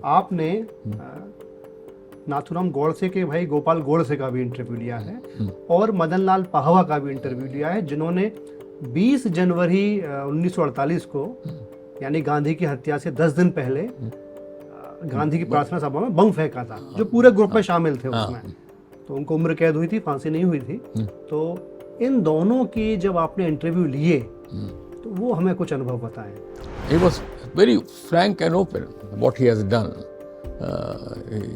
आपने नाथूराम गोडसे के भाई गोपाल गोडसे का भी इंटरव्यू लिया है और मदन लाल पाहवा का भी इंटरव्यू लिया है, जिन्होंने 20 जनवरी 1948 को यानी गांधी की हत्या से 10 दिन पहले गांधी की प्रार्थना सभा में बम फेंका था, जो पूरे ग्रुप में शामिल थे उसमें। तो उनको उम्र कैद हुई थी, फांसी नहीं हुई थी। तो इन दोनों की जब आपने इंटरव्यू लिए तो वो हमें कुछ अनुभव बताएं। He was very frank and open what he has done.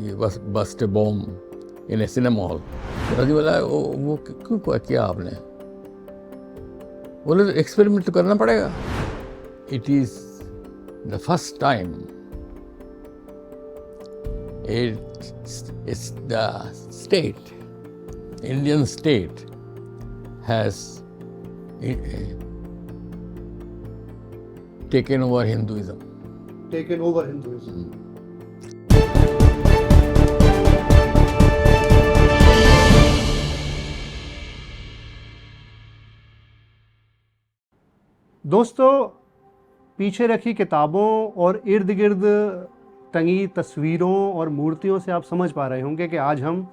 He was bust a bomb in a cinema hall. Raju बोला वो क्यों किया आपने? बोले एक्सपेरिमेंट तो करना पड़ेगा. It is the first time it's the state, Indian state has taken over Hinduism. Taken over Hinduism. दोस्तों, पीछे रखी किताबों और इर्द गिर्द टंगी तस्वीरों और मूर्तियों से आप समझ पा रहे होंगे कि आज हम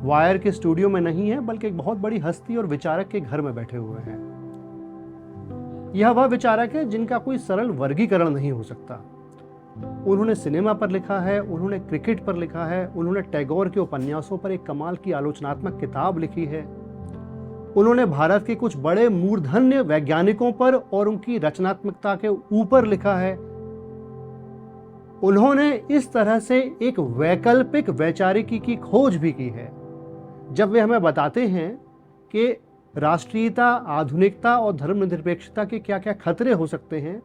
वायर के स्टूडियो में नहीं हैं, बल्कि एक बहुत बड़ी हस्ती और विचारक के घर में बैठे हुए हैं। यह वह विचारक है जिनका कोई सरल वर्गीकरण नहीं हो सकता। उन्होंने सिनेमा पर लिखा है, उन्होंने क्रिकेट पर लिखा है, उन्होंने टैगोर के उपन्यासों पर एक कमाल की आलोचनात्मक किताब लिखी है, उन्होंने भारत के कुछ बड़े मूर्धन्य वैज्ञानिकों पर और उनकी रचनात्मकता के ऊपर लिखा है। उन्होंने इस तरह से एक वैकल्पिक वैचारिकी की खोज भी की है। जब वे हमें बताते हैं कि राष्ट्रीयता, आधुनिकता और धर्मनिरपेक्षता के क्या क्या खतरे हो सकते हैं,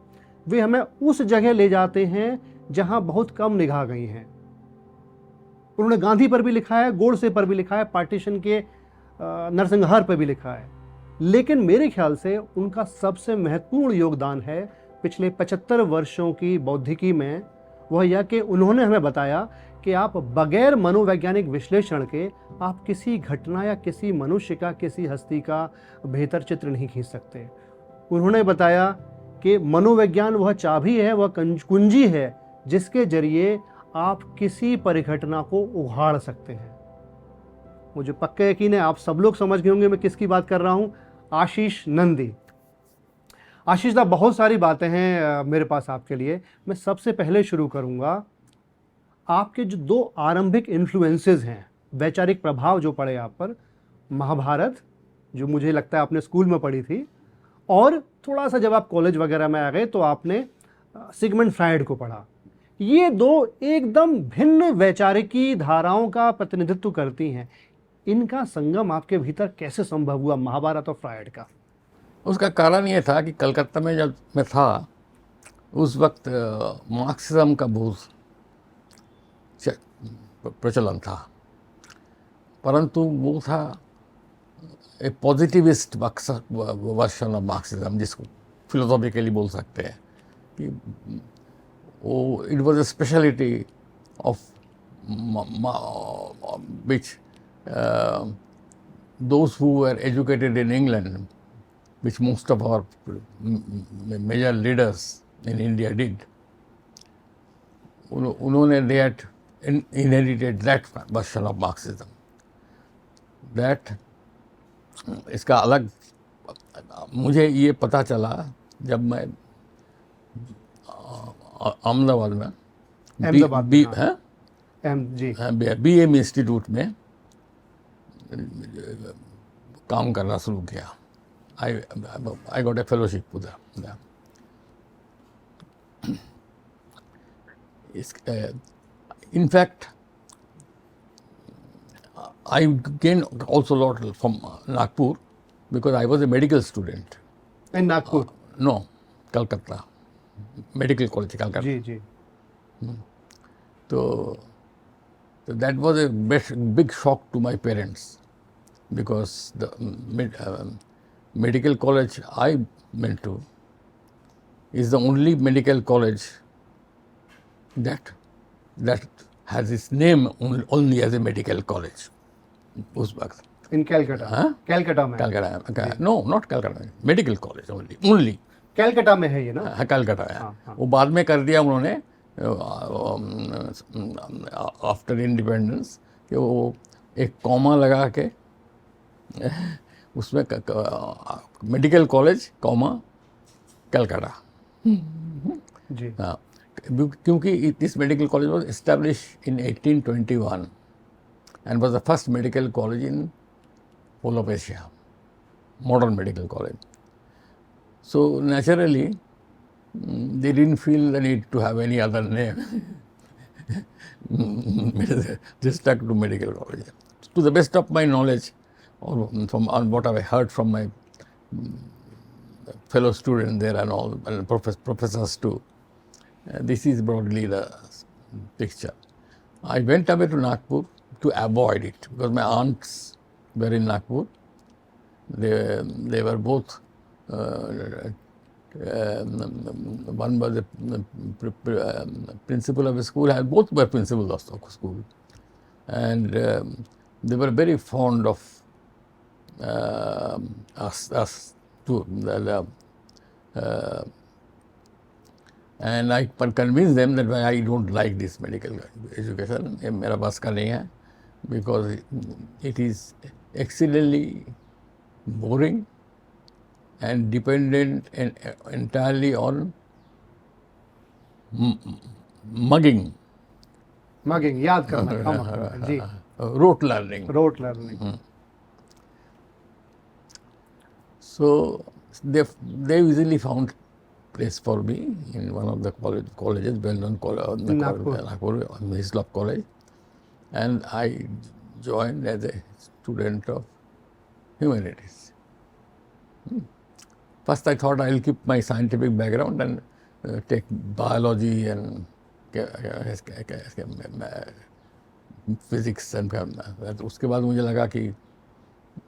वे हमें उस जगह ले जाते हैं जहां बहुत कम निगाह गई हैं। उन्होंने गांधी पर भी लिखा है, गोडसे पर भी लिखा है, पार्टीशन के नरसंहार पर भी लिखा है, लेकिन मेरे ख्याल से उनका सबसे महत्वपूर्ण योगदान है पिछले 75 वर्षों की बौद्धिकी में, वह यह कि उन्होंने हमें बताया कि आप बगैर मनोवैज्ञानिक विश्लेषण के आप किसी घटना या किसी मनुष्य का, किसी हस्ती का बेहतर चित्र नहीं खींच सकते। उन्होंने बताया कि मनोविज्ञान वह चाबी है, वह कुंजी है जिसके जरिए आप किसी परिघटना को उघाड़ सकते हैं। मुझे पक्का यकीन है आप सब लोग समझ गए होंगे मैं किसकी बात कर रहा हूं। आशीष नंदी। आशीष दा, बहुत सारी बातें हैं मेरे पास आपके लिए। मैं सबसे पहले शुरू करूंगा, आपके जो दो आरंभिक इन्फ्लुएंसेस हैं, वैचारिक प्रभाव जो पड़े आप पर, महाभारत जो मुझे लगता है आपने स्कूल में पढ़ी थी, और थोड़ा सा जब आप कॉलेज वगैरह में आ गए तो आपने सिगमंड फ्रायड को पढ़ा। ये दो एकदम भिन्न वैचारिकी धाराओं का प्रतिनिधित्व करती हैं। इनका संगम आपके भीतर कैसे संभव हुआ, महाभारत और फ्रायड का? उसका कारण ये था कि कलकत्ता में जब मैं था उस वक्त मार्क्सिज्म का बहुत प्रचलन था, परंतु वो था एक पॉजिटिविस्ट वर्शन ऑफ मार्क्सिज्म, जिसको फिलोसॉफिकली बोल सकते हैं कि वो it was a speciality of which those who were educated in England, which most of our major leaders in India did, उन्होंने they had inherited that version of Marxism. That इसका अलग मुझे ये पता चला जब मैं अहमदाबाद में BM इंस्टीट्यूट में काम करना शुरू किया। I got a fellowship there. In fact, I gained also a lot from Nagpur because I was a medical student. In Nagpur? No, Calcutta. Medical College, Calcutta. Ji ji. So that was a big shock to my parents, because the medical college I went to is the only medical college that has its name only as a medical college. उस वक्त इन कैलकाटा? हाँ? कैलकाटा में? Calcutta, no not Calcutta, medical college only Calcutta में है ये ना? हाँ, कलकत्ता है। हाँ। वो बाद में कर दिया उन्होंने आफ्टर इंडिपेंडेंस कि वो एक कॉमा लगा के उसमें मेडिकल कॉलेज कॉमा कलकत्ता। जी। हाँ, क्योंकि this medical college was establish in 1821 and was the first medical college in whole of Asia, modern medical college. So naturally, they didn't feel the need to have any other name. They stuck to medical college. To the best of my knowledge, or from what I heard from my fellow students there and all, and professors too, this is broadly the picture. I went away to Nagpur to avoid it because my aunts were in Nagpur. They were both, one was the principal of a school, and both were principals of the school. And they were very fond of us too. And I convinced them that I don't like this medical education, ये मेरा बस का नहीं है, because it is exceedingly boring and dependent entirely on mugging, याद करना, काम करना, जी। rote learning. Rote learning. So they easily found place for me in one of the colleges, well-known college, Nagpur, Hislop College, and I joined as a student of humanities. First, I thought I'll keep my scientific background and take biology and physics and उसके बाद मुझे लगा कि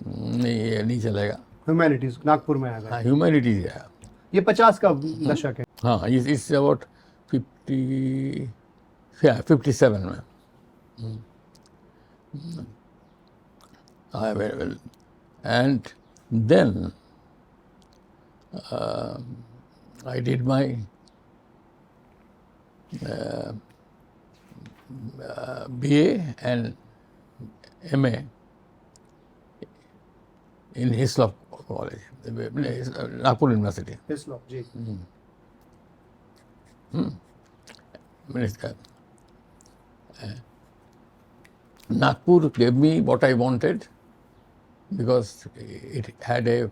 नहीं, ये नहीं चलेगा। Humanities Nagpur में आ गए। हाँ, ह्यूमैनिटीज है। ये 50 का दशक है। हाँ, इट्स अबाउट 57 में। Very well. And then I did my BA and MA in Hislop College, Nagpur University. Hislop, ji. Nagpur gave me what I wanted because it had a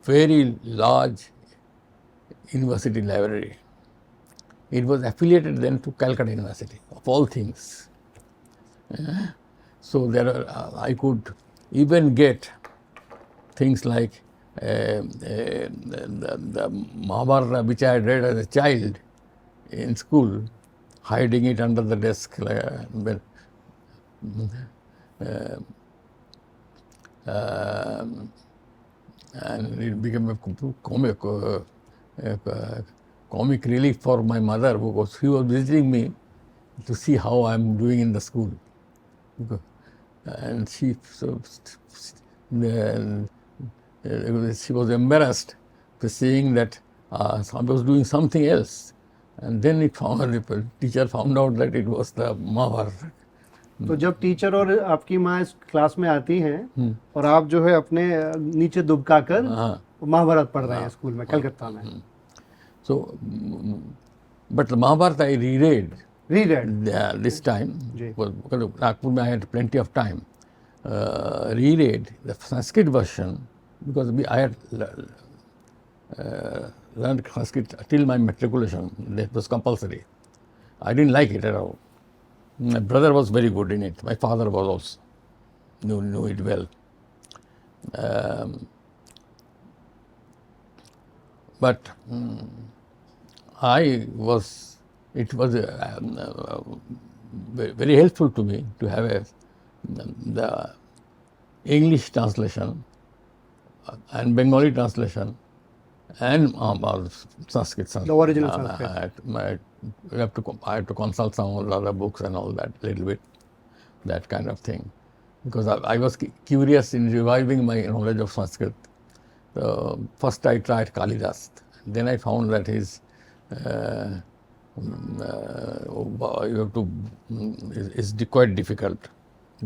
very large university library. It was affiliated then to Calcutta University, of all things. So there are, I could even get things like the Mahabharata, which I had read as a child in school, hiding it under the desk. And it became a comic relief for my mother, because she was visiting me to see how I am doing in the school. And she was embarrassed for seeing that I was doing something else. And then the teacher found out that it was the Mahabharata. तो जब teacher और आपकी माँ इस class में आती हैं और आप जो है अपने नीचे दुबका कर महाभारत पढ़ रहे हैं स्कूल में, कलकत्ता में। So, but the Mahabharata I reread this time, because Nagpur I had plenty of time. Reread the Sanskrit version, because I had learned Sanskrit till my matriculation. That was compulsory. I didn't like it at all. My brother was very good in it. My father was also, knew it well. But it was very helpful to me to have the English translation and Bengali translation and Sanskrit. The original Sanskrit. I had to consult some of the other books and all that, little bit, that kind of thing. Because I was curious in reviving my knowledge of Sanskrit. First I tried Kalidas. Then I found that his you have to, it's quite difficult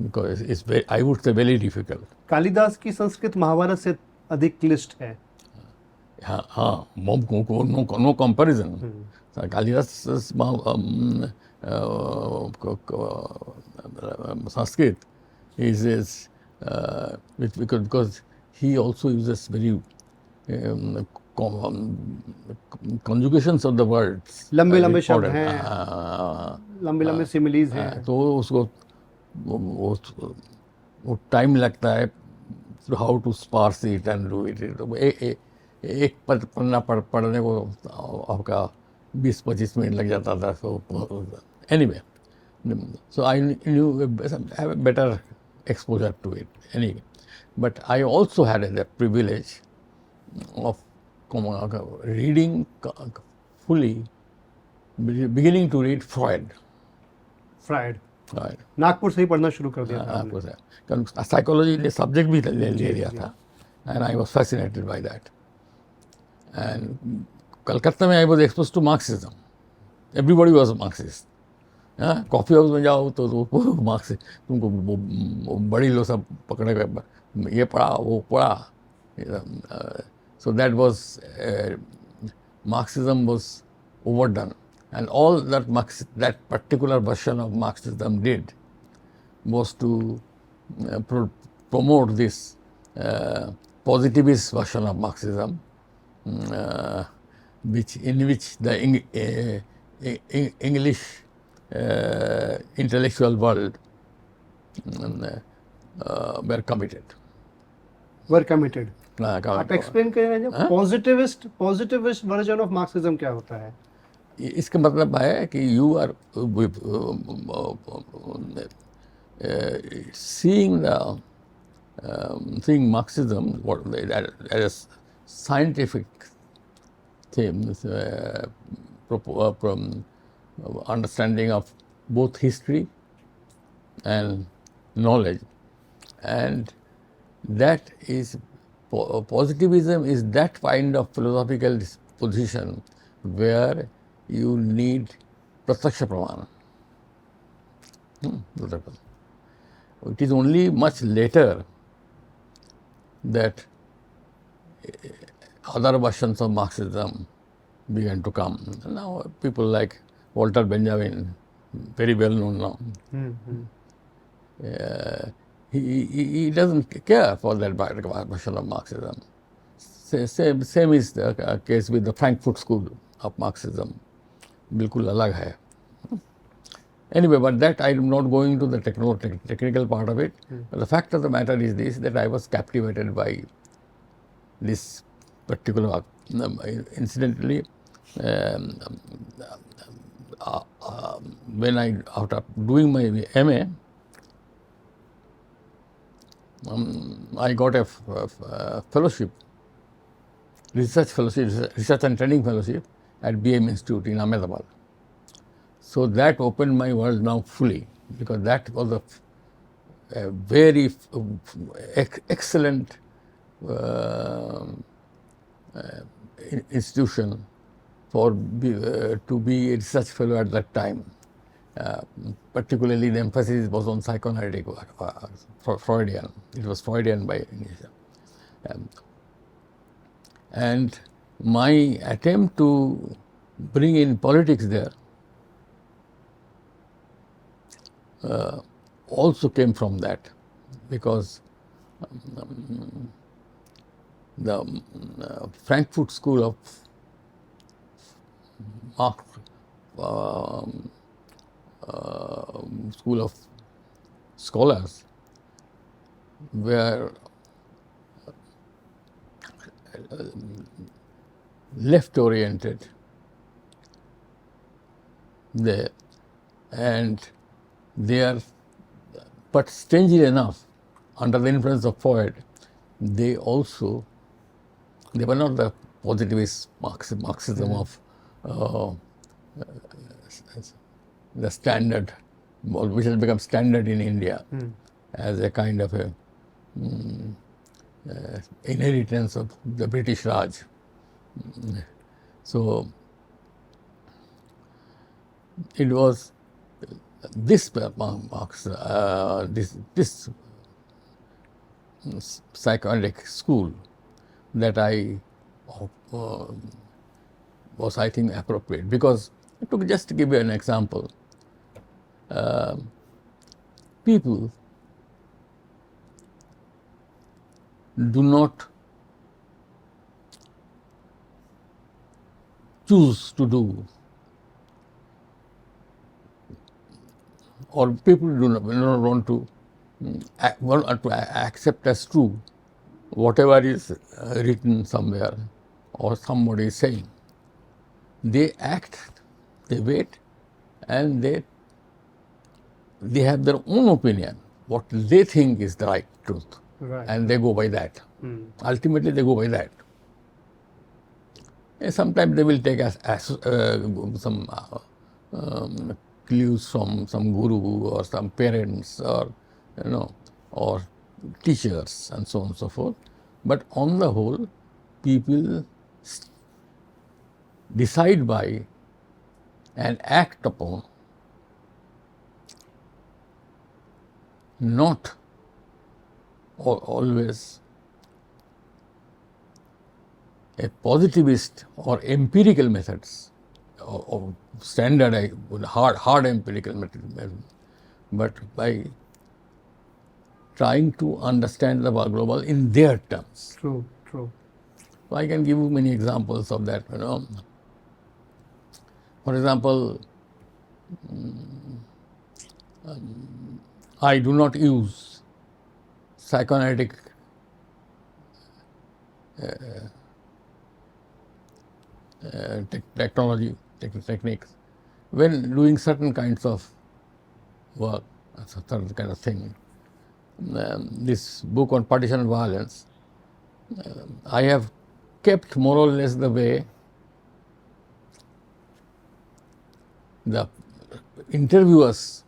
because it's very, I would say very difficult. Kalidas की संस्कृत महाभारत से अधिक क्लिष्ट है. हाँ हाँ, no comparison. Kalidas Sanskrit is because he also uses very conjugations of the words. लंबे लंबे शब्द important. हैं, लंबे लंबे सिमिलीज हैं. तो उसको वो टाइम लगता है how to sparse it and do it. तो एक पन्ना पढ़ने को आपका 20-25 मिनट लग जाता था. So anyway, so I knew have a better exposure to it anyway. But I also had the privilege of reading fully, beginning to read Freud. Fried Nagpur से ही पढ़ना शुरू कर दिया था आपने. नागपुर से, कारण साइकोलॉजी ने सब्जेक्ट भी ले लिया था, and I was fascinated by that. And Calcutta में I was exposed to Marxism. Everybody was a Marxist. Coffee house में जाओ तो मार्क्सिस्ट, तुमको वो बड़ी लोग सब पकड़े गए, ये पढ़ा वो पढ़ा. So that was Marxism was overdone, and all that particular version of Marxism did was to promote this positivist version of Marxism, in which the English intellectual world were committed. Were committed. आप explain करें positivist version of Marxism क्या होता है? इसका मतलब है कि you are seeing Marxism as scientific theme, from understanding of both history and knowledge, and that is positivism is that kind of philosophical position where you need pratyaksha pramana. It is only much later that other versions of Marxism began to come. Now people like Walter Benjamin, very well known now. He doesn't care for that version of Marxism. Same is the case with the Frankfurt School of Marxism. बिल्कुल अलग है. Anyway, but that I am not going into the technical part of it. But the fact of the matter is this, that I was captivated by this particular, incidentally, when after doing my MA, I got a fellowship, research and training fellowship at BM Institute in Ahmedabad. So that opened my world now fully, because that was a very excellent institution for to be a research fellow at that time. Particularly the emphasis was on psychoanalytic Freudian. It was Freudian by nature. And my attempt to bring in politics there also came from that, because the Frankfurt School of School of Scholars were left-oriented there, and they are, but strangely enough, under the influence of Freud, they were not the positivist Marxism of the standard, which has become standard in India as a kind of a inheritance of the British Raj. So it was this marks this psychoanalytic school that I was, I think, appropriate. Because, just to give you an example, people do not choose to do, or people do not want to accept as true whatever is written somewhere or somebody is saying. They act, they wait, and they have their own opinion, what they think is the right truth, Right. and they go by that. Ultimately, they go by that. And sometimes they will take some clues from some guru or some parents, or or teachers, and so on and so forth. But on the whole, people decide by and act upon not always a positivist or empirical methods, or standard hard empirical methods, but by trying to understand the global in their terms. True, true. So I can give you many examples of that. For example, I do not use psychoanalytic techniques when doing certain kinds of work, certain kind of thing. This book on partition and violence, I have kept more or less the way the interviewers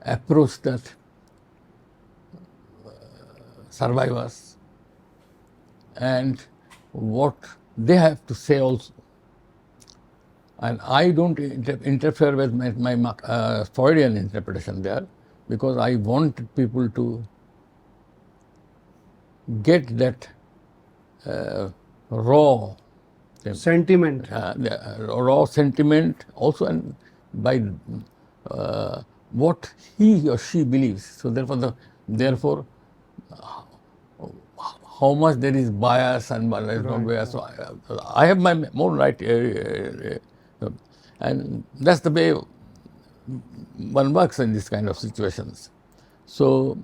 approach that survivors, and what they have to say also. And I don't interfere with my Freudian interpretation there, because I want people to get that raw Sentiment. the raw sentiment also, and by what he or she believes. So therefore, how much there is bias and there is not bias. So I have my own right, and that's the way one works in this kind of situations. So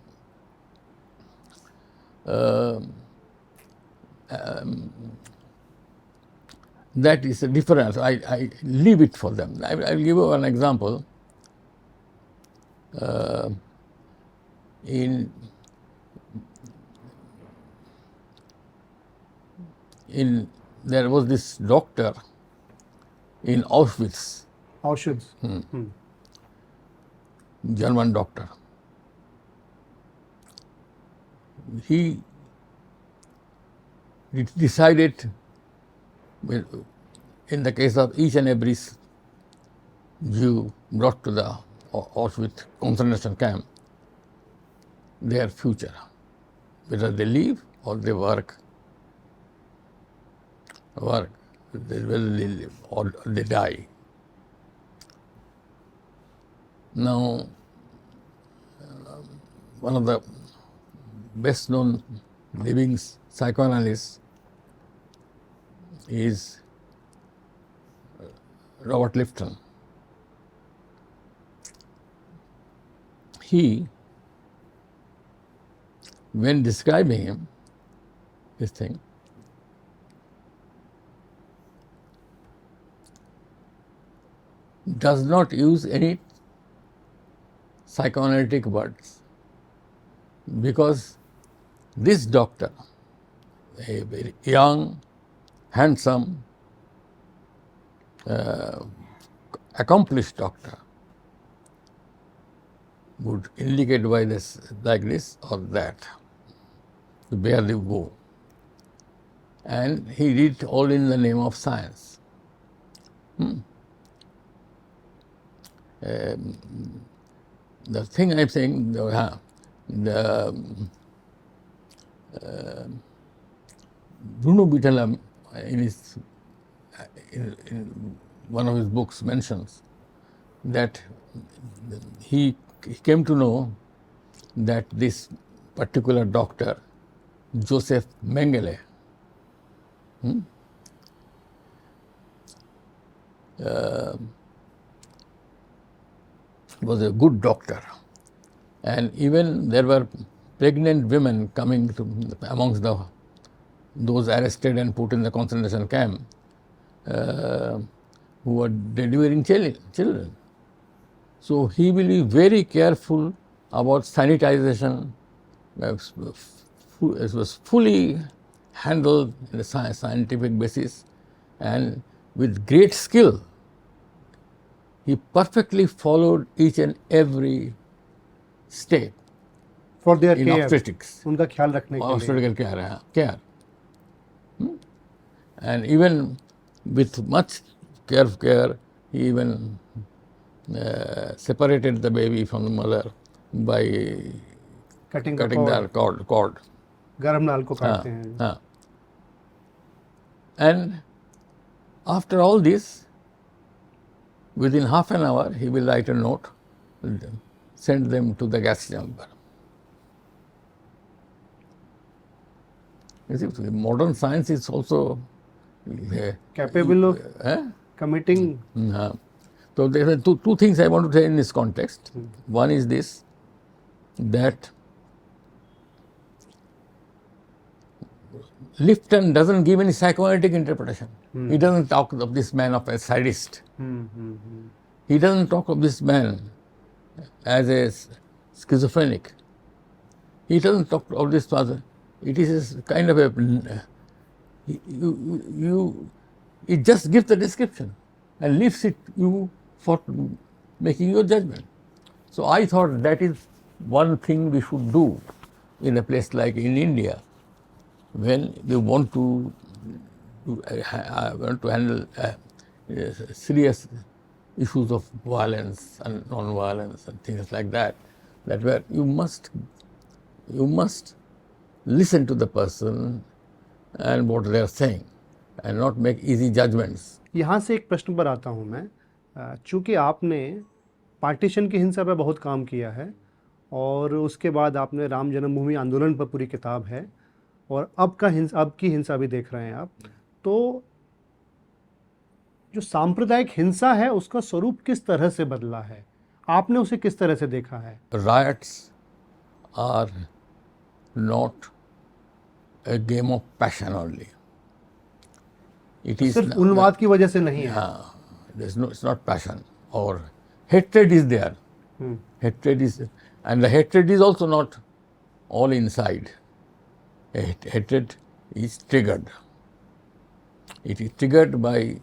that is a difference. I leave it for them. I will give you an example. There was this doctor in Auschwitz, Auschwitz. German doctor. He decided, in the case of each and every Jew brought to the Auschwitz concentration camp, their future, whether they leave or they work, whether they live or they die. Now, one of the best known living psychoanalysts is Robert Lifton. He, when describing him, this thing, does not use any psychoanalytic words, because this doctor, a very young, handsome, accomplished doctor, would indicate by this, like this or that, to barely go. And he did all in the name of science. the thing I'm saying, the Bruno Bitala in one of his books mentions that he came to know that this particular doctor, Joseph Mengele, was a good doctor. And even there were pregnant women coming amongst those arrested and put in the concentration camp who were delivering children. So he will be very careful about sanitization. It was fully handled in a scientific basis, and with great skill, he perfectly followed each and every step for their in care, obstetrics. उनका ख्याल रखने के लिए. Obstetrical care. And even with much care, he even separated the baby from the mother by cutting cutting the cord. गर्म नाल को काटते हैं. And after all this, within half an hour, he will write a note, send them to the gas chamber. You see, modern science is also capable of committing. So there are two things I want to say in this context. One is this, that Lifton doesn't give any psychoanalytic interpretation. He doesn't talk of this man as a sadist. He doesn't talk of this man as a schizophrenic. He doesn't talk of this father. It is a kind of a, it just gives the description and leaves it you for making your judgment. So I thought that is one thing we should do in a place like in India, when we want to handle serious issues of violence and non-violence and things like that, that where you must listen to the person and what they are saying and not make easy judgments. यहाँ से एक प्रश्न पर आता हूँ मैं. चूँकि आपने पार्टीशन की हिंसा पर बहुत काम किया है और उसके बाद आपने राम जन्मभूमि आंदोलन पर पूरी किताब है और अब की हिंसा भी देख रहे हैं आप, तो जो सांप्रदायिक हिंसा है उसका स्वरूप किस तरह से बदला है, आपने उसे किस तरह से देखा है? Riots are not a game of passion only. It is सिर्फ उन्माद की वजह से नहीं है. It's not passion, or hatred is there. Hatred is, and the hatred is also not all inside. Hatred is triggered. It is triggered by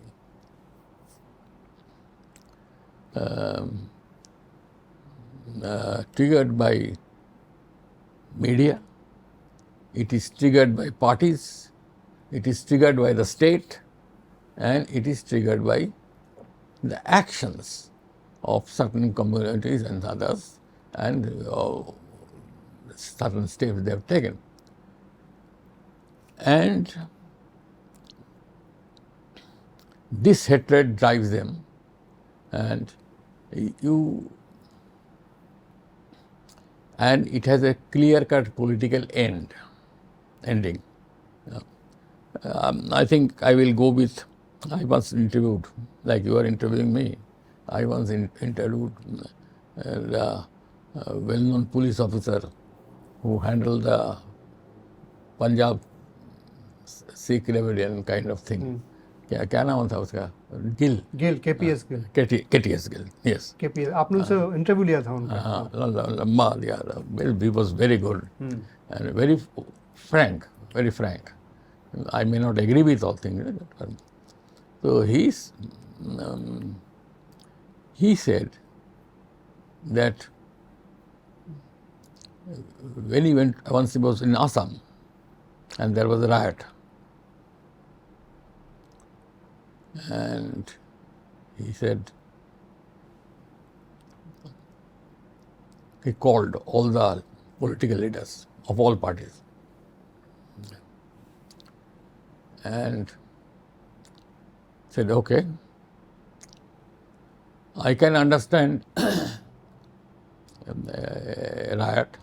media. It is triggered by parties. It is triggered by the state, and it is triggered by the actions of certain communities and others, and certain steps they have taken. And this hatred drives them, and it has a clear-cut political ending. I think I will go with, I once interviewed, like you are interviewing me, I once interviewed the well-known police officer who handled the Punjab Sikh rebellion kind of thing. क्या नाम था उसका? Gill, KPS Gill. KTS Gill, yes. KPS, आपने उनसे interview लिया था उनका? लंबा लिया. He was very good and very frank, very frank. I may not agree with all things. So he said that when he went, once he was in Assam and there was a riot, and he said he called all the political leaders of all parties and said, okay, I can understand a riot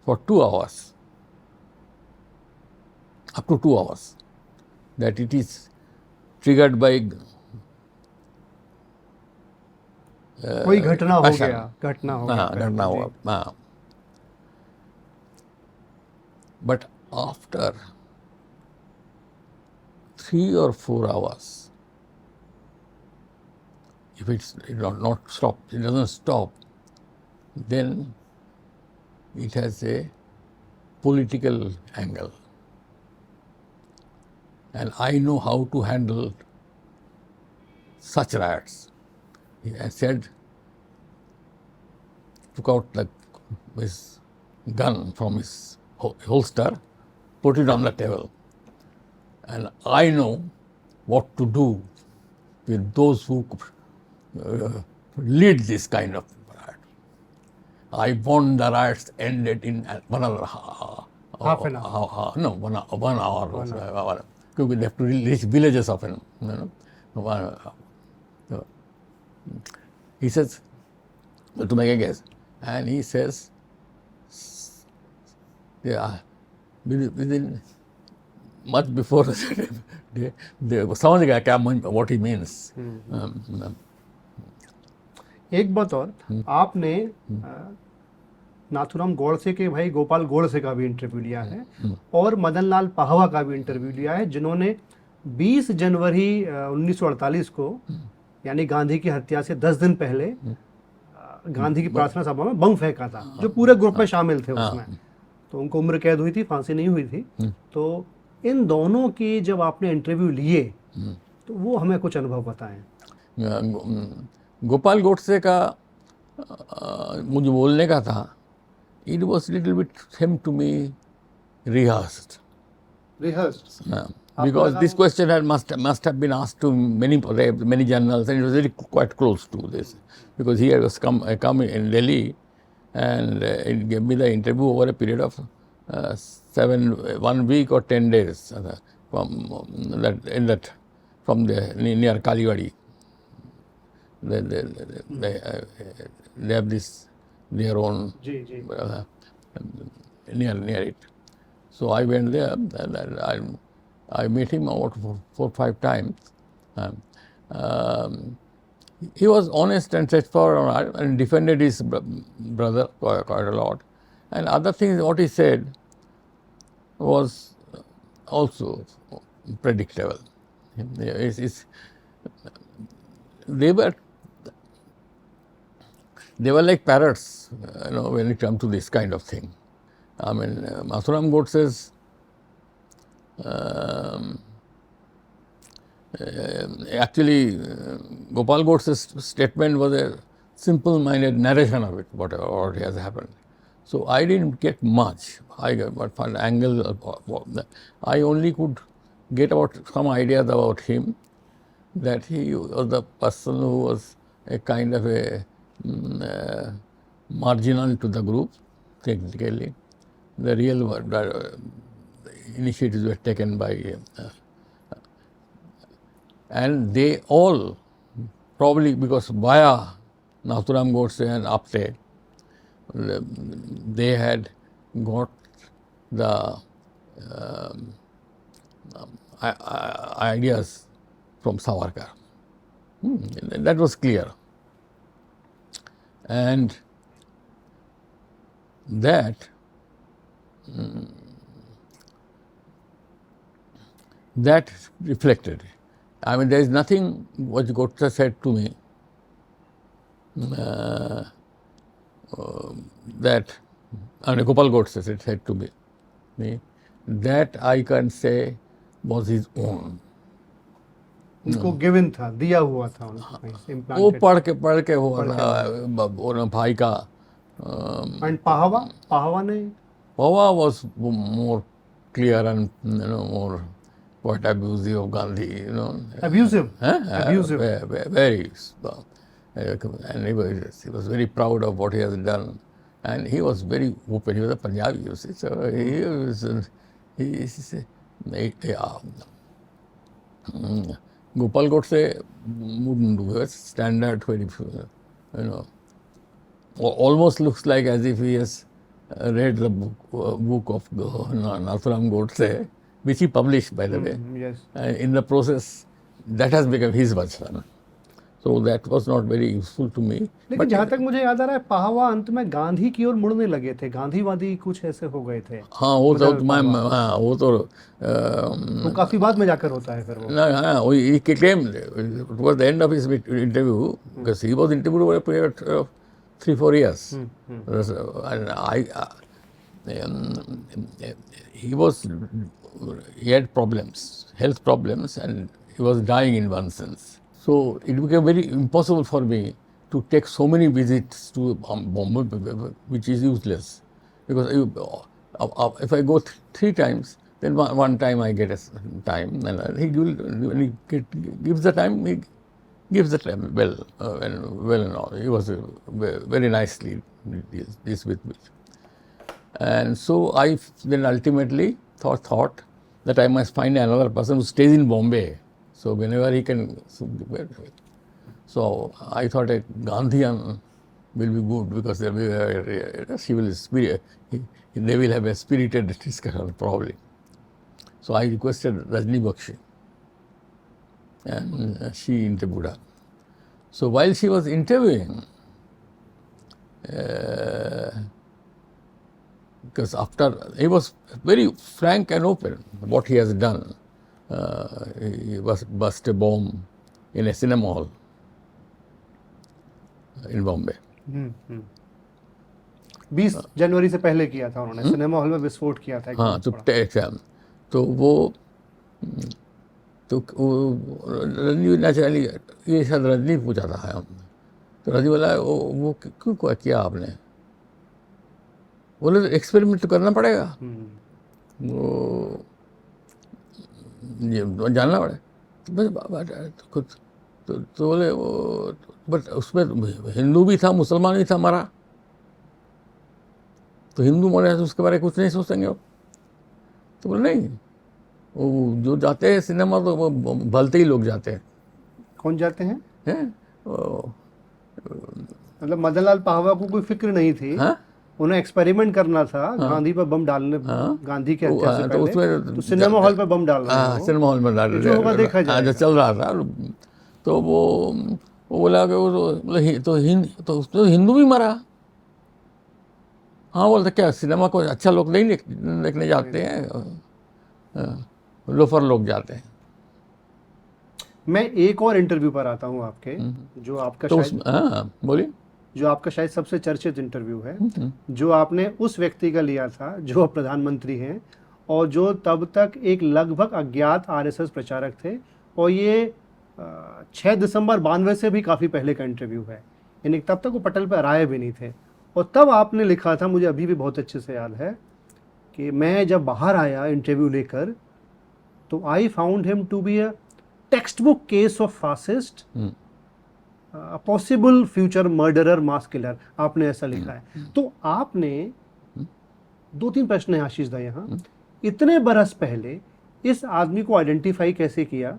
for 2 hours, up to 2 hours, that it is triggered by कोई घटना हो passion. गया, घटना हो हाँ, गया, घटना जी। हुआ, हाँ. But after 3 or 4 hours, if it's not stopped, it doesn't stop, then it has a political angle. And I know how to handle such riots. I said, took out his gun from his holster, put it on the table. And I know what to do with those who lead this kind of riot. I want the riots ended in 1 hour. Half an hour. No, 1 hour. 1 hour. Because they have to reach villages often. He says, to make a guess, and he says, yeah, within much before they समझ गया क्या what he means. एक बात और, आपने नाथूराम गोडसे के भाई गोपाल गोडसे का भी इंटरव्यू लिया है और मदन लाल पाहवा का भी इंटरव्यू लिया है, जिन्होंने 20 जनवरी 1948 को यानी गांधी की हत्या से 10 दिन पहले गांधी की प्रार्थना सभा में बम फेंका था, जो पूरे ग्रुप में शामिल थे उसमें। तो उनको उम्र कैद हुई थी, फांसी नहीं हुई थी। तो इन दोनों की जब आपने इंटरव्यू लिए तो वो हमें कुछ अनुभव बताएं। गोपाल गोडसे का मुझे बोलने का था, it was little bit seemed to me rehearsed. Because this question must have been asked to many journals, and it was very quite close to this, because he was come in Delhi, and it gave me the interview over a period of 1 week or 10 days from the near Kaliwadi. They have this their own near it. So I went there and I met him about 4 or 5 times. He was honest and straightforward and defended his brother quite a lot. And other things, what he said was also predictable. They were like parrots, when it comes to this kind of thing. I mean, Nathuram Godse's actually, Gopal Godse's statement was a simple-minded narration of it, what has happened. So I didn't get much. I got an angle. I only could get about some ideas about him, that he was the person who was a kind of a marginal to the group, technically. The real initiatives were taken by and they all, probably because via Nathuram Godse and Apte, they had got the ideas from Savarkar. That was clear. And that reflected. I mean, there is nothing what Godse said to me that, and Gopal Godse said to me, that I can say was his own. उनको given था, दिया हुआ था उनको, वो पढ़ के हुआ था भाई का. And Pahwa ने? Pahwa was more clear and more quite abusive of Gandhi, Abusive? Abusive. Very. And he was very proud of what he has done. and he was very open. He was a Punjabi, you see. So he was, Gopal Godse wouldn't do it. Standard, very, almost looks like as if he has read the book of Nathuram Godse, which he published, by the way. Yes. In the process, that has become his version. So that was not very useful to me. लेकिन जहाँ तक मुझे याद आ रहा है पाहवा अंत में गांधी की ओर मुड़ने लगे थे, गांधीवादी कुछ ऐसे हो गए थे। हाँ वो तो वो तो वो काफी बाद में जाकर होता है फिर वो। हाँ he came towards the end of his interview because he was interviewed over a period of 3-4 years. And he had problems, health problems, and he was dying in one sense. So it became very impossible for me to take so many visits to Bombay, which is useless. Because if I go 3 times, then one time I get a time, and when he gives the time, he gives the time well and all. He was very nicely this with me. And so I then ultimately thought that I must find another person who stays in Bombay. So whenever he can, so I thought a Gandhian will be good because they will have a spirited discussion probably. So I requested Rajni Bakshi, and she interviewed her. So while she was interviewing, because after he was very frank and open what he has done. He was bust a bomb in a cinema hall in Bombay. 20 जनवरी से पहले किया था उन्होंने, cinema hall में विस्फोट किया था। हाँ तो वो रजनी नेचुरली ये शायद रजनी पूछा था हमने, तो रजनी बोला वो क्यों किया आपने? बोले एक्सपेरिमेंट तो करना पड़ेगा, वो ये जानना पड़े। तो बोले वो बट उसमें हिंदू भी था, मुसलमान भी था हमारा, तो हिंदू मरे तो उसके बारे में कुछ नहीं सोचेंगे आप? तो बोले नहीं, वो जो जाते हैं सिनेमा तो वो भलते ही लोग जाते हैं। कौन जाते हैं? मतलब मदनलाल पाहवा को कोई फिक्र नहीं थी। हाँ? उन्हें एक्सपेरिमेंट करना था। हाँ? गांधी पर बम डालने, गांधी के हत्या से पहले तो सिनेमा हॉल पर बम डालना। सिनेमा हॉल में डाल देखा जाए चल रहा था। तो वो बोला कि वो तो हिंदू भी मरा। हाँ बोलते क्या सिनेमा को अच्छा लोग नहीं देखने जाते हैं, लोफर लोग जाते हैं। मैं एक और इंटरव्यू पर आता हूँ आपके, जो आपका तो शायद बोलिए, जो आपका शायद सबसे चर्चित इंटरव्यू है, जो आपने उस व्यक्ति का लिया था जो अब प्रधानमंत्री हैं और जो तब तक एक लगभग अज्ञात आरएसएस प्रचारक थे, और ये 6 दिसंबर 92 से भी काफ़ी पहले का इंटरव्यू है, यानी तब तक वो पटल पर आए भी नहीं थे। और तब आपने लिखा था, मुझे अभी भी बहुत अच्छे से याद है, कि मैं जब बाहर आया इंटरव्यू लेकर तो I found him to be a textbook case of fascist, possible future murderer, mass killer, आपने ऐसा लिखा है। तो आपने 2-3 प्रश्न है आशीष दा यहाँ, इतने बरस पहले इस आदमी को आइडेंटिफाई कैसे किया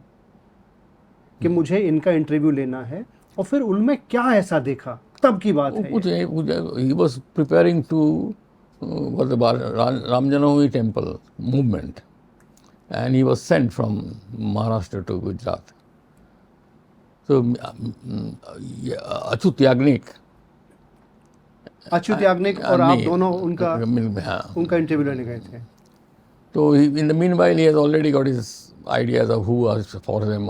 कि मुझे इनका इंटरव्यू लेना है, और फिर उनमें क्या ऐसा देखा? तब की बात है। He was preparing to for the Ram Janmabhoomi temple movement, and he was sent from Maharashtra to Gujarat. So Achyut Yagnik और आप दोनों उनका इंटरव्यू लेने गए थे। तो in the meanwhile he has already got his ideas of who was for them.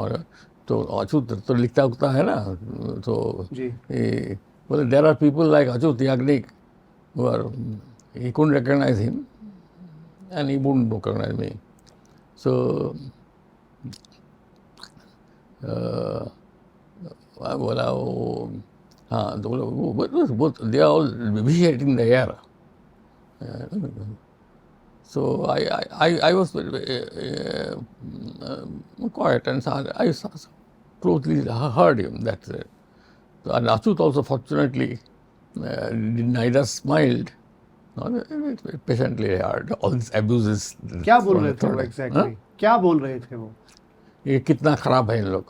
तो अच्युत तो लिखता उगता है ना, तो बोले there are people like Achyut Yagnik who are, he couldn't recognize him and he wouldn't recognize me. So बोला वो हाँ, तो बोला they are all vitiating the air. So I was quiet, and I closely heard him. That's it. And Achyut also fortunately neither smiled nor patiently heard all these abuses. क्या बोल रहे थे वो thrown at- एग्जैक्टली हाँ? क्या बोल रहे थे वो? ये कितना खराब है इन लोग,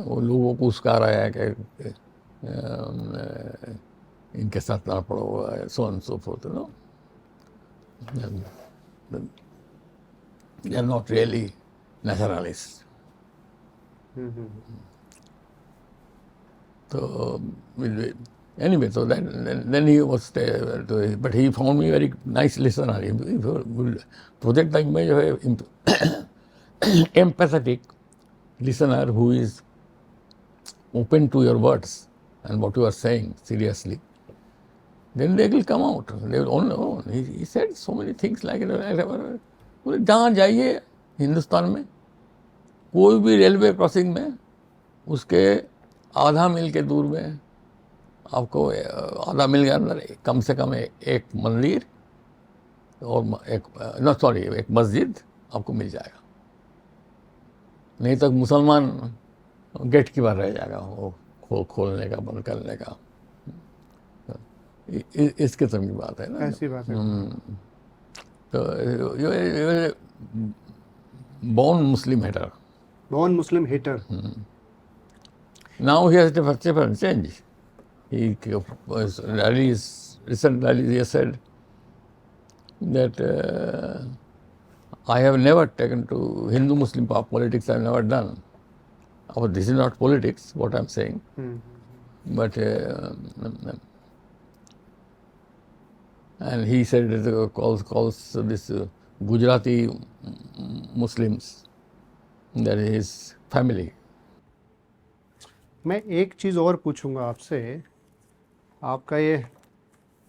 वो लोगों को उसका रहा है कि इनके साथ ना पड़ो, so and so forth, no they are not really nationalist. So anyway, so then he was but he found me very nice listener. Project time में जो है empathetic listener who is open to your words and what you are saying seriously, then they will come out. They will own. Oh, he said so many things like that. बोले जहाँ जाइए हिंदुस्तान में कोई भी railway crossing में उसके आधा मील के दूर में आपको आधा मील के अंदर कम से कम एक मंदिर और एक मस्जिद आपको मिल जाएगा. नहीं तो मुसलमान गेट की बार रह जाएगा वो खोलने का बंद करने का. इस किस्म की बात है ना. ऐसी बात है. तो born Muslim hater. Born Muslim hater. Now he has different change. He was recent rallies, he has said that I have never taken to Hindu-Muslim politics. I have never done. Oh, this is not politics, what I am saying. But and he said that calls this Gujarati Muslims, that is his family. मैं एक चीज़ और पूछूंगा आपसे. आपका ये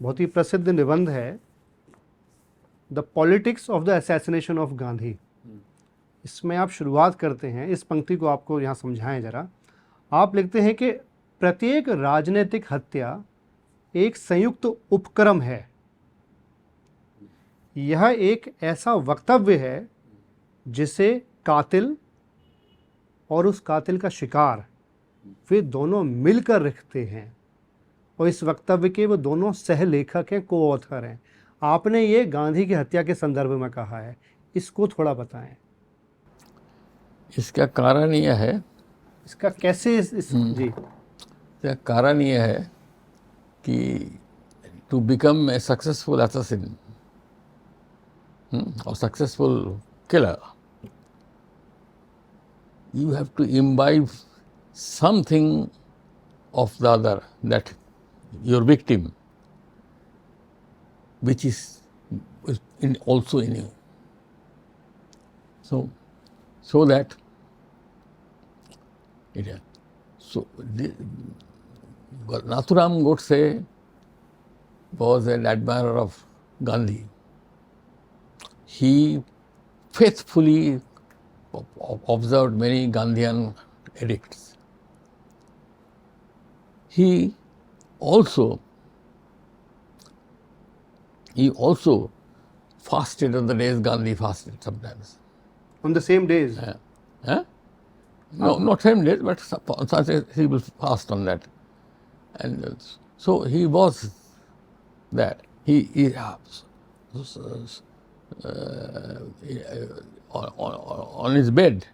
बहुत ही प्रसिद्ध निबंध है the politics of the assassination of Gandhi. इसमें आप शुरुआत करते हैं, इस पंक्ति को आपको यहाँ समझाएं ज़रा. आप लिखते हैं कि प्रत्येक राजनीतिक हत्या एक संयुक्त उपक्रम है. यह एक ऐसा वक्तव्य है जिसे कातिल और उस कातिल का शिकार वे दोनों मिलकर रखते हैं और इस वक्तव्य के वो दोनों सह लेखक हैं, को ऑथर हैं. आपने ये गांधी की हत्या के संदर्भ में कहा है, इसको थोड़ा बताएं. इसका कारण यह है, इसका कैसे जी इसका कारण यह है कि to become a successful assassin or successful killer, you have to imbibe something of the other, that your victim, which is also in you. So that it is. So Nathuram Godse was an admirer of Gandhi. He faithfully observed many Gandhian edicts. He also fasted on the days Gandhi fasted sometimes. on the same days. No, not same days, but he will fast on that. And so he was that. He on his bed,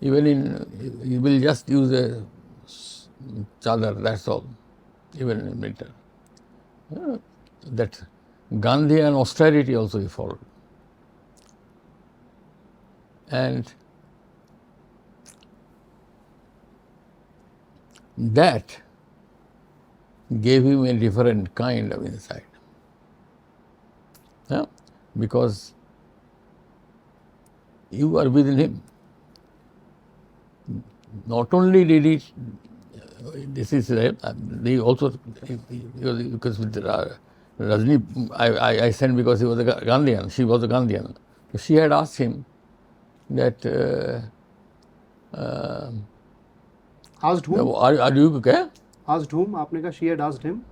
even he will just use a chadar, that's all, even in winter. That Gandhian austerity also he followed. And that gave him a different kind of insight. Because you are within him. Not only did he, this is he also, because with Rajni, I sent because he was a Gandhian, she was a Gandhian. So she had asked him that, asked whom? Are you okay? Asked whom? आपने कहा she had asked him.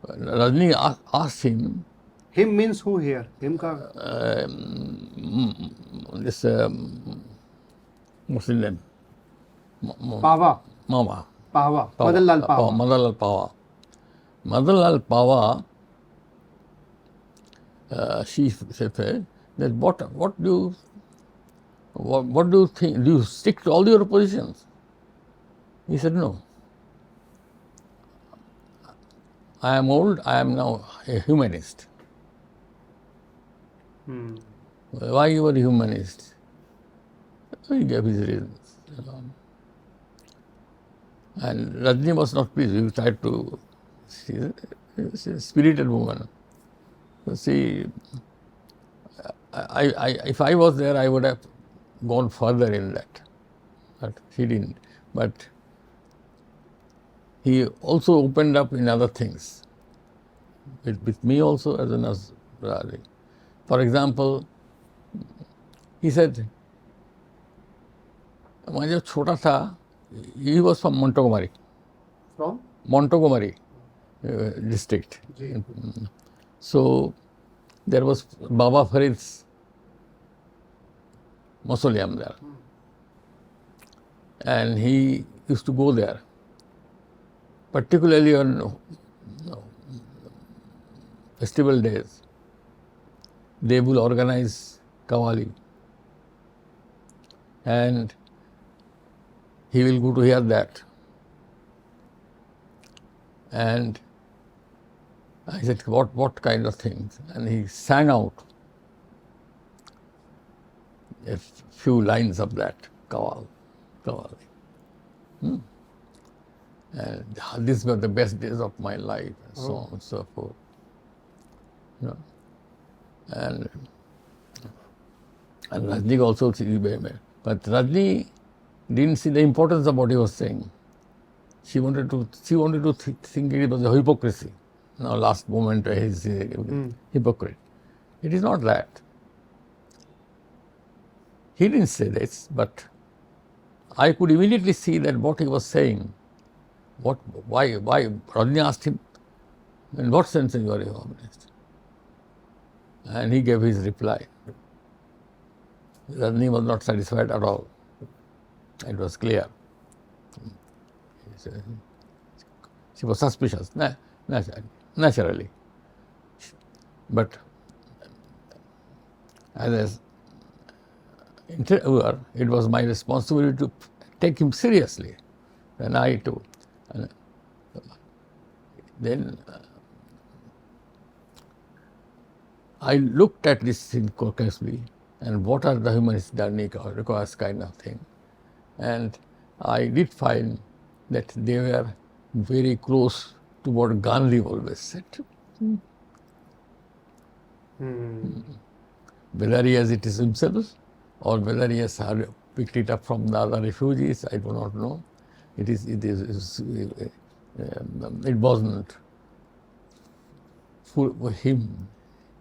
Rajni asked him. Him means who here? Him का This what's his name? Pawa. Mama. Pawa. Madanlal Pawa. Madanlal Pava. Madanlal Pava, she said that what do you think? Do you stick to all your positions? He said, no. I am old, I am now a humanist. Why you are a humanist? He gave his reasons. And Rajni was not pleased. He tried to, she's a spirited woman. So see, if I was there, I would have gone further in that. But he didn't. But he also opened up in other things. With me also as a Nazari. For example, he said, मैं जब छोटा था, he was from Montgomery. From? Montgomery district. So there was Baba Farid's mausoleum there. And he used to go there, particularly on festival days. They will organize Qawwali. And he will go to hear that. And I said, what kind of things? And he sang out a few lines of that Qawwali. And these were the best days of my life, and so on and so forth. You know. And Rajni also, but Rajni didn't see the importance of what he was saying. She wanted to think it was a hypocrisy. Now, last moment, he's a hypocrite. It is not that. He didn't say this, but I could immediately see that what he was saying. Why? Rajni asked him, in what sense you are a humanist? And he gave his reply. Rajni was not satisfied at all. It was clear. She was suspicious, naturally. But as an interviewer, it was my responsibility to take him seriously. And I too. And then I looked at this thing closely, and what are the humanist journey requires kind of thing. And I did find that they were very close to what Gandhi always said. Whether he has it himself or whether he has picked it up from the other refugees, I do not know. It wasn't for him.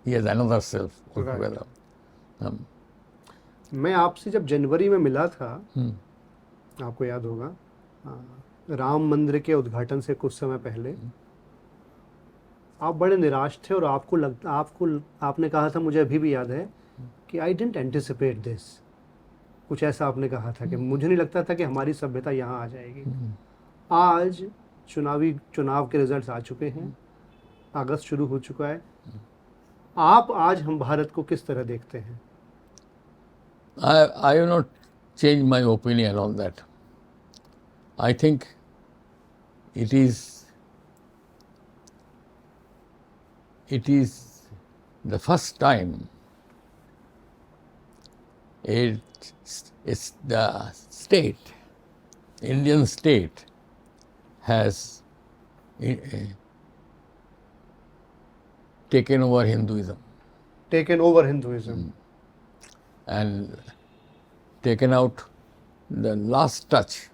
He has another self altogether. मैं आपसे जब जनवरी में मिला था, आपको याद होगा, राम मंदिर के उद्घाटन से कुछ समय पहले, आप बड़े निराश थे और आपने कहा था, मुझे अभी भी याद है कि आई डिडंट एंटिसिपेट दिस. कुछ ऐसा आपने कहा था कि मुझे नहीं लगता था कि हमारी सभ्यता यहाँ आ जाएगी. आज चुनाव के रिजल्ट्स आ चुके हैं, अगस्त शुरू हो चुका है. आप आज हम भारत को किस तरह देखते हैं? I have not changed my opinion on that. I think it is the first time it's the state, Indian state, has taken over Hinduism. Taken over Hinduism. And taken out the last touch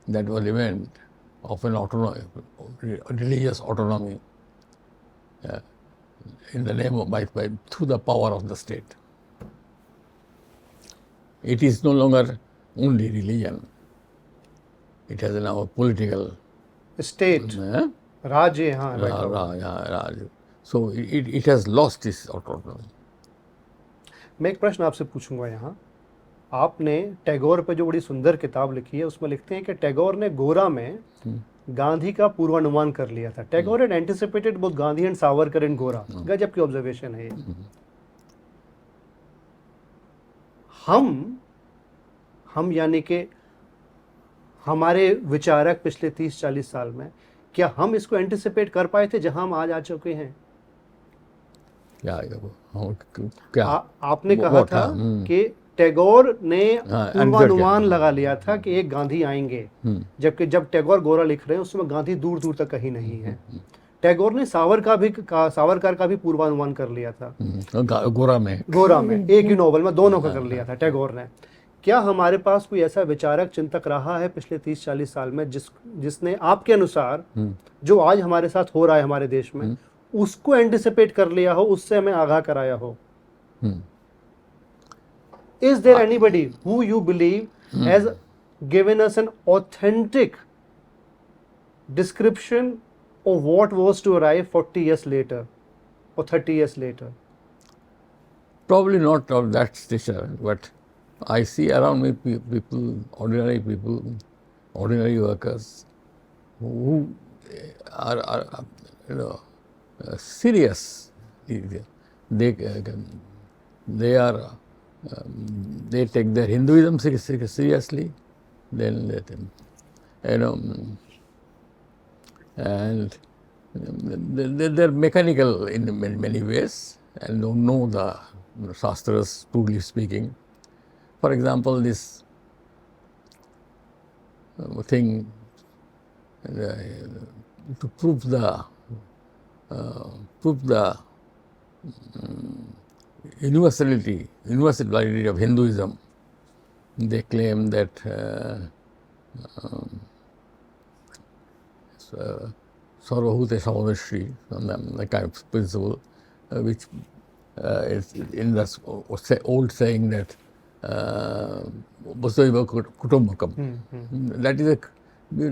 that was remained of an autonomy, religious autonomy in the name of through the power of the state. It is no longer only religion. It has now a political state. Raj. So it has lost its autonomy. मैं एक प्रश्न आपसे पूछूंगा यहाँ. आपने टैगोर पे जो बड़ी सुंदर किताब लिखी है, उसमें लिखते हैं कि टैगोर ने गोरा में गांधी का पूर्वानुमान कर लिया था। Tagore had anticipated both Gandhi and Savarkar and Gora। गजब की ऑब्जर्वेशन है ये। हम यानी कि हमारे विचारक पिछले 30-40 साल में, क्या हम इसको एंटिसिपेट कर पाए थे जहां हम आज आ चुके हैं? क्या आपने कहा था कि टैगोर ने पूर्वानुमान लगा लिया था कि एक गांधी आएंगे, जबकि जब टैगोर गोरा लिख रहे हैं उसमें गांधी दूर दूर तक कहीं नहीं है। टैगोर ने सावरकर का भी पूर्वानुमान कर लिया था, गोरा में एक ही नोवेल में दोनों का कर लिया था टैगोर ने। क्या हमारे पास कोई ऐसा विचारक चिंतक रहा है पिछले 30-40 साल में जिसने आपके अनुसार जो आज हमारे साथ हो रहा है हमारे देश में उसको एंटिसिपेट कर लिया हो, उससे हमें आगाह कराया हो? Is there anybody who you believe has given us an authentic description of what was to arrive 40 years later or 30 years later? Probably not of that stature, but I see around me people, ordinary workers who are serious. They take their Hinduism seriously, then and they're mechanical in many ways and don't know the Shastras, truly speaking. For example, this thing to prove the universality of Hinduism, they claim that Sarvabhute Samadrishti, the kind of principle, which is in the old saying that Vasudhaiva Kutumbakam. That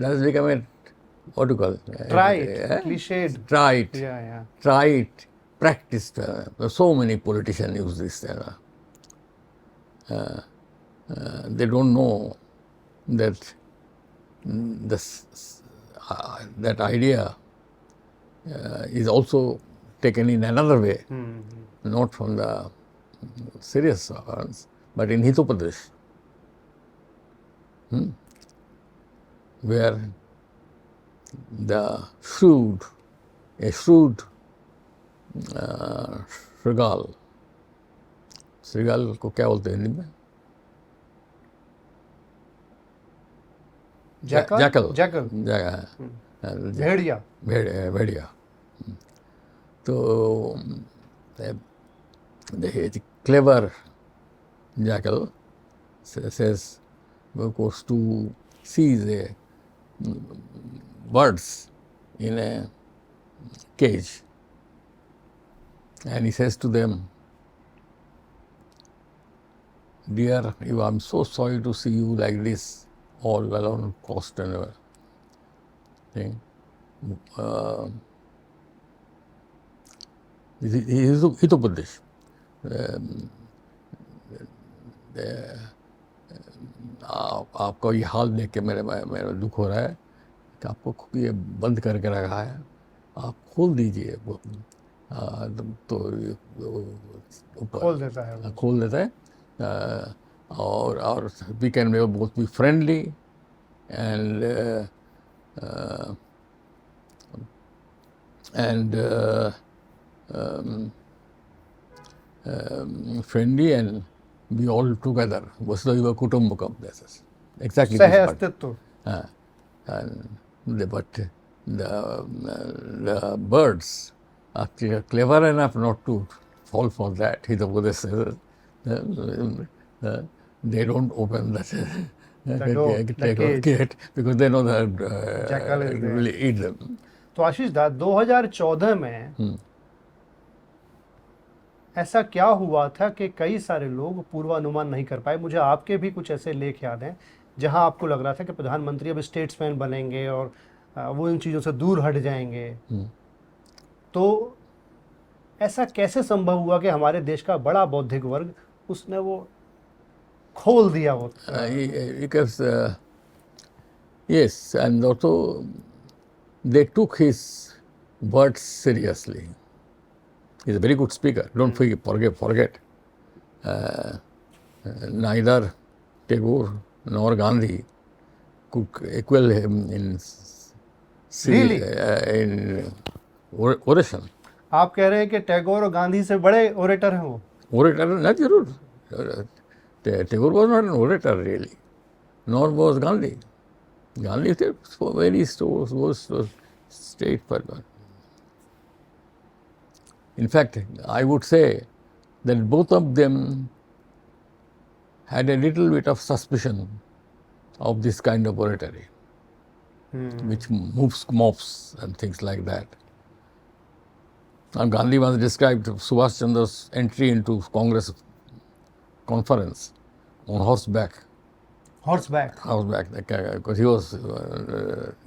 has become a, what do you call it? Cliched. Tried, practiced. So many politicians use this. They don't know that that idea is also taken in another way, not from the serious ones, but in Hitopadesh, where the shrewd श्रीगाल को क्या बोलते हैं हिंदी में? Jackal, भेड़िया। तो the clever jackal says, goes to see the birds in a cage, and he says to them, "Dear, I'm so sorry to see you like this, all alone, cost and everything." Hitopadesh. आपका ये हाल देख के मेरा दुख हो रहा है कि आपको ये बंद करके रखा है, आप खोल दीजिए। तो खोल देता है और we can both be friendly and friendly and be all together. Vasudhaiva Kutumbakam. This is exactly this part. But the birds are clever enough not to fall for that. They don't open the gate because they know that jackal will eat them. तो आशीष दा 2014 में ऐसा क्या हुआ था कि कई सारे लोग पूर्वानुमान नहीं कर पाए? मुझे आपके भी कुछ ऐसे लेख याद हैं जहां आपको लग रहा था कि प्रधानमंत्री अब स्टेट्समैन बनेंगे और वो इन चीज़ों से दूर हट जाएंगे। तो ऐसा कैसे संभव हुआ कि हमारे देश का बड़ा बौद्धिक वर्ग उसने वो खोल दिया? वो because yes, and also they took his words seriously. He's a very good speaker. Don't forget. Neither Tagore nor Gandhi could equal him in Really? in oration. आप कह रहे हैं कि टैगोर और गांधी से बड़े ओरेटर हैं वो? Orator, not जरूर. Tagore was not an orator really, nor was Gandhi. Gandhi was very straightforward. In fact, I would say that both of them had a little bit of suspicion of this kind of oratory, which moves mobs and things like that. And Gandhi once described Subhash Chandra's entry into Congress conference on horseback, because he was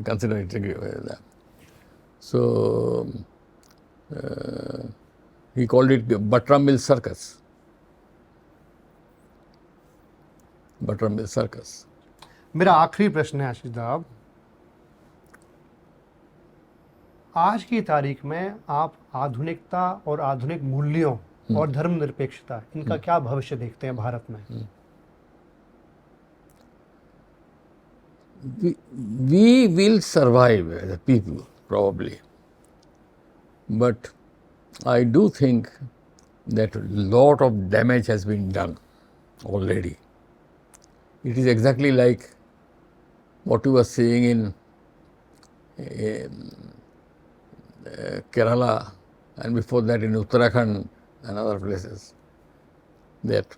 considered that. So he called it Buttermilk Circus. Buttermilk Circus. मेरा आखिरी प्रश्न है आशीष साहब, आज की तारीख में आप आधुनिकता और आधुनिक मूल्यों और धर्मनिरपेक्षता, इनका क्या भविष्य देखते हैं भारत में? We will survive as a people, probably. But I do think that a lot of damage has been done already. It is exactly like what you were seeing in Kerala and before that in Uttarakhand and other places, that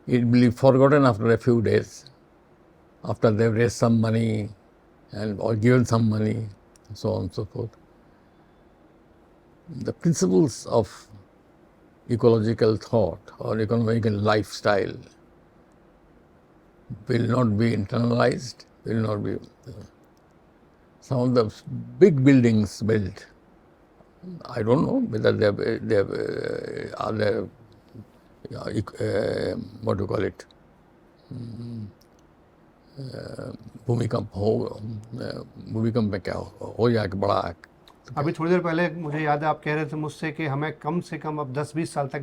it will be forgotten after a few days, after they've raised some money and or given some money, so on and so forth. The principles of ecological thought or economical lifestyle will not be internalized, will not be. Some of the big buildings built, I don't know whether they what do you call it, भूमिकंप में क्या हो जाए बड़ा. अभी थोड़ी देर पहले मुझे याद है आप कह रहे थे मुझसे कि हमें कम से कम अब 10-20 साल तक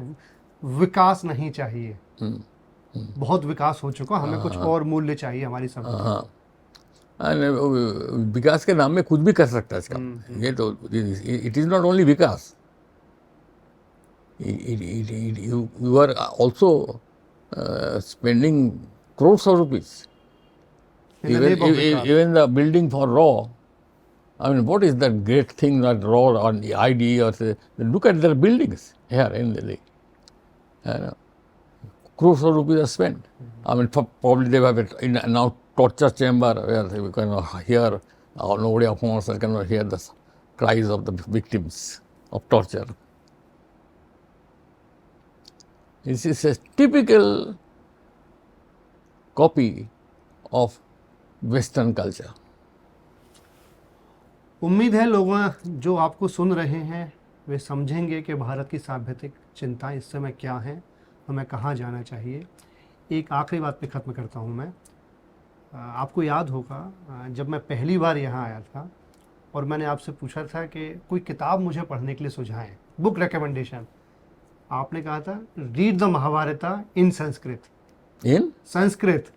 विकास नहीं चाहिए, बहुत विकास हो चुका, हमें कुछ और मूल्य चाहिए हमारी सभ्यता. विकास के नाम में कुछ भी कर सकता है इसका. ये तो it is not only Vikas, you are also spending crores of rupees. Even the building for raw, I mean, what is that great thing that raw on the ID or look at their buildings here in Delhi. Crores of rupees are spent. I mean, probably they have it in now torture chamber where they cannot hear, or nobody of us cannot hear the cries of the victims of torture. This is a typical copy of Western culture. उम्मीद है लोग जो आपको सुन रहे हैं वे समझेंगे कि भारत की सांस्कृतिक चिंताएं इस समय क्या हैं, हमें कहाँ जाना चाहिए. एक आखिरी बात पे ख़त्म करता हूँ मैं. आपको याद होगा जब मैं पहली बार यहाँ आया था और मैंने आपसे पूछा था कि कोई किताब मुझे पढ़ने के लिए सुझाएं, बुक रिकमेंडेशन. आपने कहा था रीड द महाभारता इन संस्कृत. इन संस्कृत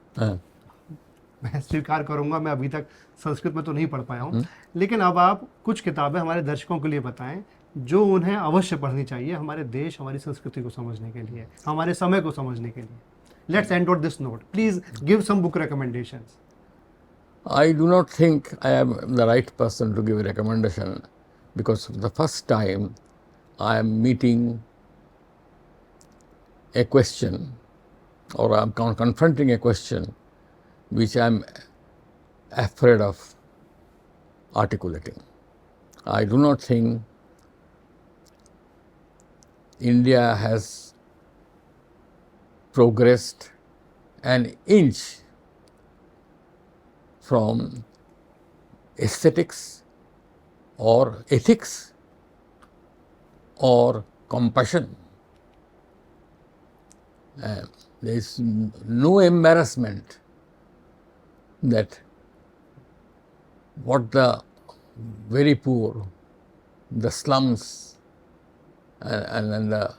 मैं स्वीकार करूंगा, मैं अभी तक संस्कृत में तो नहीं पढ़ पाया हूँ, लेकिन अब आप कुछ किताबें हमारे दर्शकों के लिए बताएं जो उन्हें अवश्य पढ़नी चाहिए हमारे देश, हमारी संस्कृति को समझने के लिए, हमारे समय को समझने के लिए. Let's end on this note. Please give some book recommendations. I do not think I am the right person to give a recommendation because for the first time I am meeting a question or I am confronting a question which I am afraid of articulating. I do not think India has progressed an inch from aesthetics or ethics or compassion. There is no embarrassment that what the very poor, the slums, and the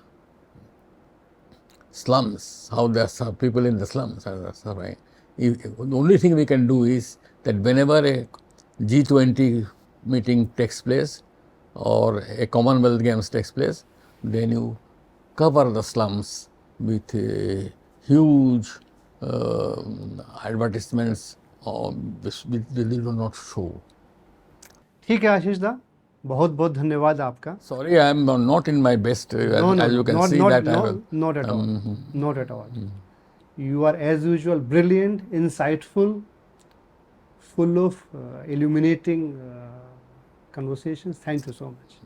slums, how the people in the slums are suffering. The only thing we can do is that whenever a G20 meeting takes place or a Commonwealth Games takes place, then you cover the slums with huge advertisements which they do not show. ठीक है आशीष दा, बहुत बहुत धन्यवाद आपका. Sorry, I am not in my best. As you can see that I have. Not at all. Not at all. You are as usual brilliant, insightful, full of illuminating conversations. Thank you so much.